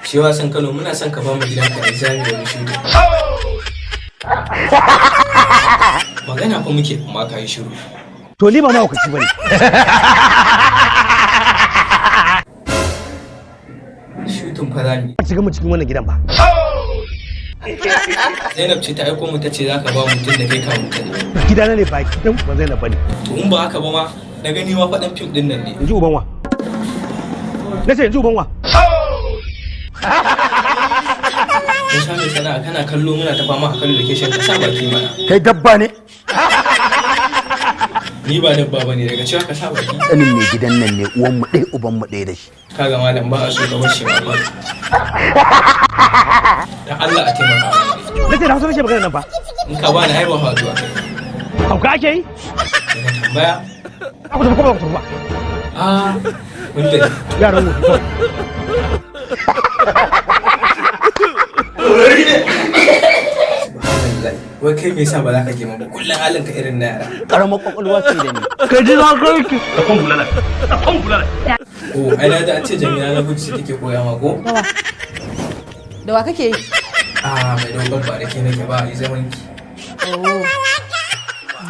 Shi wasan Kano muna son ka ba mu gidanka da zami wani shudu. Magana fa muke kuma ka yi shiru. To ni ba ma hukaci bane. Shutun fa zami. Ba shiga mu cikin wannan gidan ba. Zainab ce ta aiko mu ta ce za ka ba mutum da kai ka mutum. Gidana ne ba gidan ba Zainab bane. To in ba haka ba ma na gani ma faɗan fim ɗin nan ne. In ji uban wa. Na ce in ji uban wa. Mun sha mai sana'a kana kallo muna ta fama a kallo da keshin ka sa baki mana. Kai dabba ne. Ni ba dabba bane daga cewa ka sa baki. Ɗanin mai gidan nan ne uwan mu ɗaya uban mu ɗaya da shi. Kaga malam ba a so ka bar shi ba. Dan Allah a taimaka mana. Na ce da hausa nake magana nan ba. In ka bani ai ba faduwa kai. Hauka ake yi? Daga tambaya. Aku tafi kuma ku ba. Ah, mun da Yaran mu kawai. Wai kai me yasa ba za ka ke ba kullum halin ka irin na yara. Karamar kwakwalwa ce da ni. Ka ji za ka yi. Da kan bulala. Da kan bulala. Oh, ai na da an ce Jamila na gudu take koya ma ko? Da wa kake yi? Ah, mai dogon ba da ke nake ba, yi zaman ki.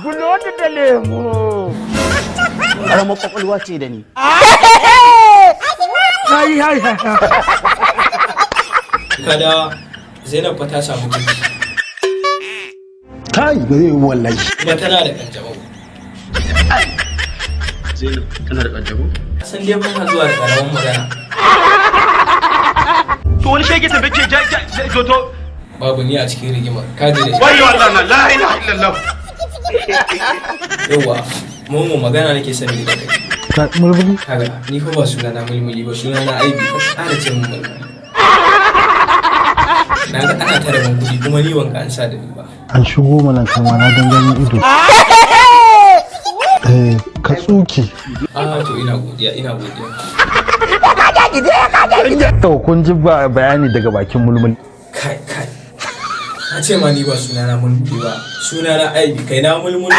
Bulota da lemu. Karamar kwakwalwa ce da ni. Hai hai hai. Kada Zainab fa ta samu ciki. Kai ba zai yi wallahi. Kuma tana da kanjamau. Zainab tana da kanjamau? San dai ba zuwa da karamin magana. To wani shege ta bace to Babu ni a cikin rigimar. Ka ji da shi. wai wallahi la ilaha illallah. Yawwa, mu magana nake sani da kai. Ka mulmuli. Kaga ni fa ba sunana mulmuli ba sunana aibi ka ƙara ce mun mulmuli. Na ga ana tare mun kuɗi kuma ni wanka an sa da ni ba. An shigo mana kama na dangane ido. Ka tsuki. Ah to ina godiya. To kun ji bayani daga bakin mulmul. Kai. Na ce ma ni ba sunana mulmuli ba. Sunana aibi kai na mulmuli.